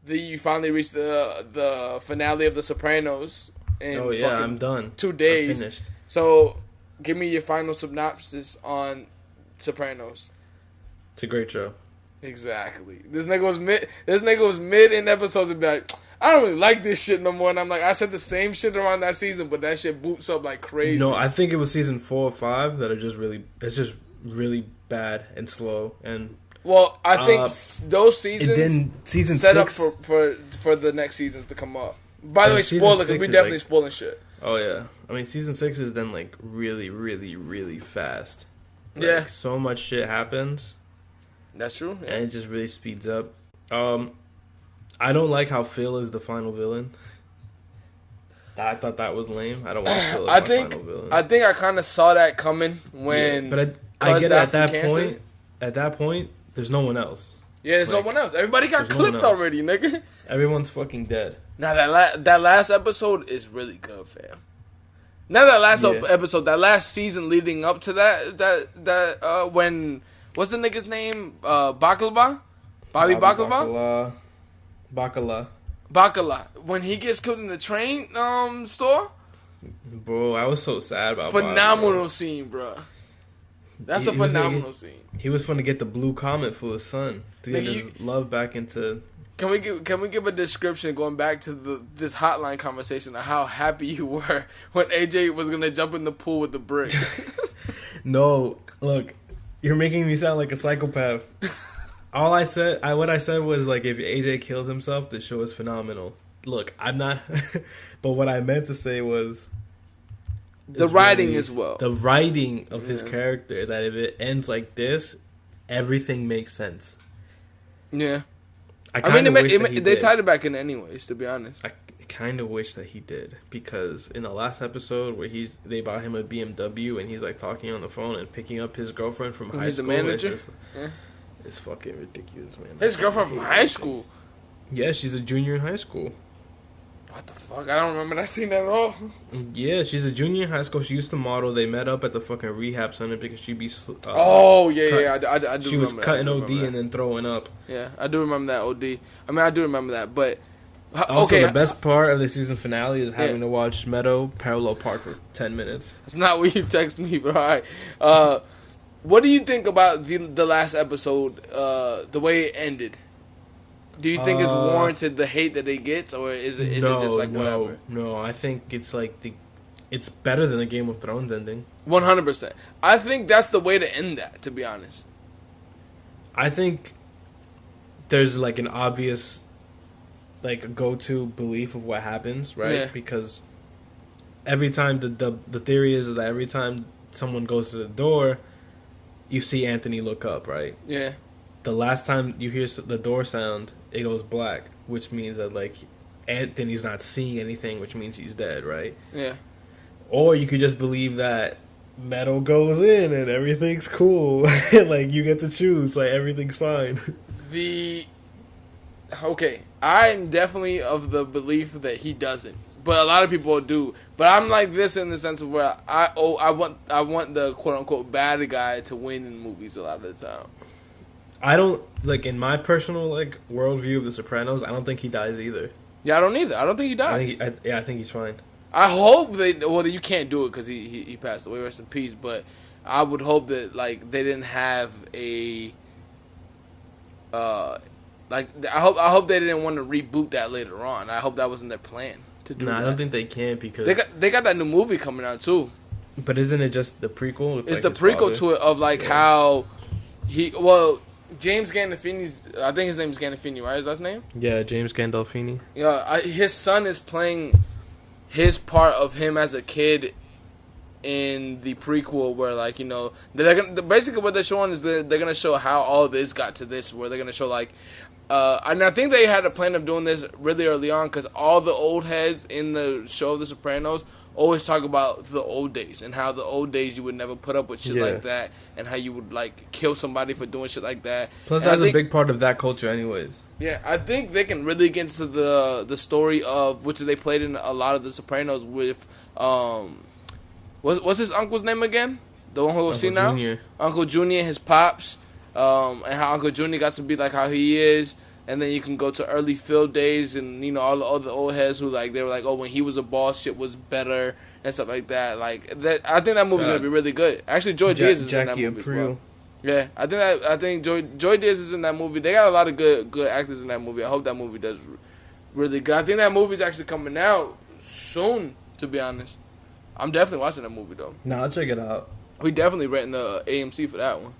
you finally reached the finale of The Sopranos. Oh yeah, I'm done. 2 days. I'm finished. So, give me your final synopsis on Sopranos. It's a great show. Exactly. This nigga was mid in episodes and be like, I don't really like this shit no more. And I'm like, I said the same shit around that season, but that shit boots up like crazy. No, I think it was season 4 or 5 that are just really bad and slow. And well, I think those seasons and then season set 6, up for the next seasons to come up. By the way, season spoiler, because 6 we is definitely like, spoiling shit. Oh yeah, I mean season 6 is then like really, really, really fast. Like, yeah, so much shit happens. That's true. Yeah. And it just really speeds up. I don't like how Phil is the final villain. I thought that was lame. I don't want Phil as my final villain. I think I kind of saw that coming when. Yeah, but I get it at that point. At that point, there's no one else. Yeah, there's no one else. Everybody got clipped already, nigga. Everyone's fucking dead. Now that last episode is really good, fam. Now that last episode, that last season leading up to that when what's the nigga's name? Baklava? Bobby Baklava? Bacala. When he gets killed in the train store? Bro, I was so sad about phenomenal Bobby, scene, bro. That's a phenomenal scene. He was fun to get the blue comet for his son. To get his love back into... Can we give a description going back to this hotline conversation of how happy you were when AJ was gonna jump in the pool with the brick? No, look, you're making me sound like a psychopath. What I said was like, if AJ kills himself, the show is phenomenal. Look, I'm not, but what I meant to say was the writing as well. The writing of his character, that if it ends like this, everything makes sense. Yeah. I mean, they tied it back in anyways, to be honest. I kind of wish that he did, because in the last episode where they bought him a BMW and he's like talking on the phone and picking up his girlfriend from high school. He's the manager? It's fucking ridiculous, man. His girlfriend from high school? Yeah, she's a junior in high school. What the fuck? I don't remember that scene at all. Yeah, she's a junior in high school. She used to model. They met up at the fucking rehab center because she'd be... I do. She was cutting OD and then throwing up. Yeah, I do remember that OD. I mean, I do remember that, but... Also, the best part of the season finale is having to watch Meadow parallel park for 10 minutes. That's not what you text me, but alright. What do you think about the last episode, the way it ended? Do you think it's warranted, the hate that it gets, or is it just like whatever? No, I think it's like it's better than the Game of Thrones ending. 100%. I think that's the way to end that, to be honest. I think there's like an obvious like go-to belief of what happens, right? Yeah. Because every time the theory is that every time someone goes to the door, you see Anthony look up, right? Yeah. The last time you hear the door sound, it goes black, which means that like Anthony's not seeing anything, which means he's dead, right? Yeah. Or you could just believe that Meadow goes in and everything's cool. Like you get to choose, like everything's fine. Okay, I'm definitely of the belief that he doesn't, but a lot of people do. But I'm like this in the sense of where I want the quote unquote bad guy to win in movies a lot of the time. I don't like in my personal like worldview of The Sopranos. I don't think he dies either. Yeah, I don't either. I don't think he dies. I think he's fine. I hope they. Well, you can't do it because he passed away. Rest in peace. But I would hope that like they didn't have a. Like I hope they didn't want to reboot that later on. I hope that wasn't their plan to do. I don't think they can because they got that new movie coming out too. But isn't it just the prequel? It's like the prequel to it of like how James Gandolfini's, I think his name is Gandolfini, right? His last name? Yeah, James Gandolfini. Yeah, his son is playing his part of him as a kid in the prequel, where like basically what they're showing is they're gonna show how all this got to this, where they're gonna show like, and I think they had a plan of doing this really early on because all the old heads in the show of The Sopranos always talk about the old days and how the old days you would never put up with shit like that and how you would like kill somebody for doing shit like that. Plus, that's a big part of that culture, anyways. Yeah, I think they can really get into the story of which they played in a lot of The Sopranos with what's his uncle's name again? The one who we'll see now? Junior. Uncle Junior, his pops, and how Uncle Junior got to be like how he is. and then you can go to early Phil days, and you know all the old heads who like they were like, oh, when he was a boss, shit was better and stuff like that. Like that, I think that movie's gonna be really good. Actually, Joy Diaz is in that movie as well. Yeah, I think Joy Diaz is in that movie. They got a lot of good actors in that movie. I hope that movie does really good. I think that movie's actually coming out soon. To be honest, I'm definitely watching that movie though. Nah, I'll check it out. We definitely renting the AMC for that one.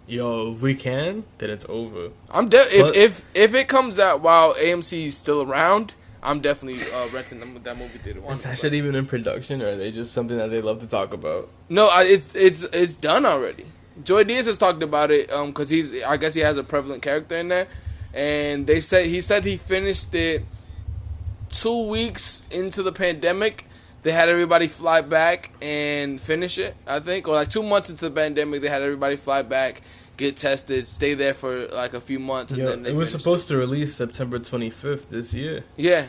Yo, if we can, then it's over. If it comes out while AMC is still around, I'm definitely renting that movie theater. Is that shit even in production, or are they just something that they love to talk about? No, it's done already. Joy Diaz has talked about it because I guess he has a prevalent character in there, and he said he finished it 2 weeks into the pandemic. They had everybody fly back and finish it, I think. Or like 2 months into the pandemic, they had everybody fly back, get tested, stay there for like a few months, and then they it was supposed to release September 25th this year. Yeah.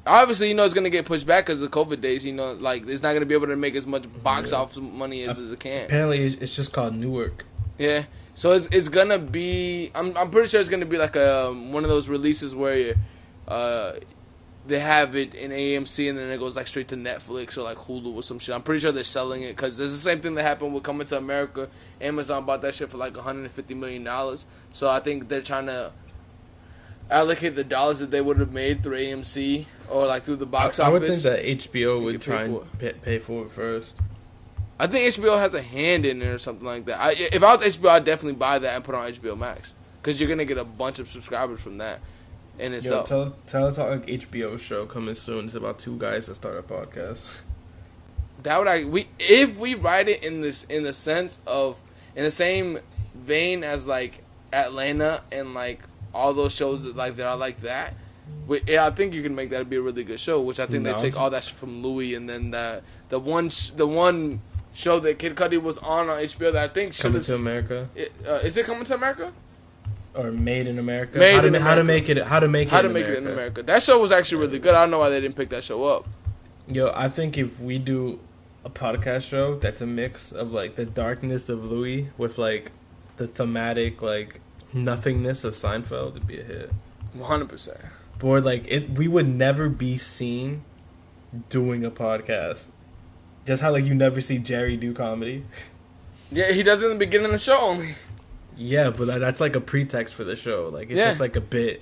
Obviously, you know, it's going to get pushed back because of COVID days. You know, like, it's not going to be able to make as much box office money as it can. Apparently, it's just called Newark. Yeah. So it's going to be... I'm pretty sure it's going to be like one of those releases where they have it in AMC and then it goes like straight to Netflix or like Hulu or some shit. I'm pretty sure they're selling it because there's the same thing that happened with Coming to America. Amazon bought that shit for like $150 million. So I think they're trying to allocate the dollars that they would have made through AMC or like through the box office. I would think that HBO would try and pay for it first. I think HBO has a hand in it or something like that. If I was HBO, I'd definitely buy that and put it on HBO Max because you're going to get a bunch of subscribers from that. In itself. Telatalk HBO show coming soon. It's about two guys that start a podcast. If we write it in the sense of in the same vein as like Atlanta and like all those shows that like that are like that, I think you can make that be a really good show. Which I think they take all that shit from Louis, and then the one show that Kid Cudi was on HBO that I think Coming to America. Is it Coming to America? Or Made in America. How to make it in America. That show was actually really good. I don't know why they didn't pick that show up. Yo, I think if we do a podcast show that's a mix of like the darkness of Louis with like the thematic like nothingness of Seinfeld, it'd be a hit. 100%. Boy, like we would never be seen doing a podcast. Just how like you never see Jerry do comedy. Yeah, he does it in the beginning of the show only. Yeah, but that's like a pretext for the show. Like, it's just like a bit.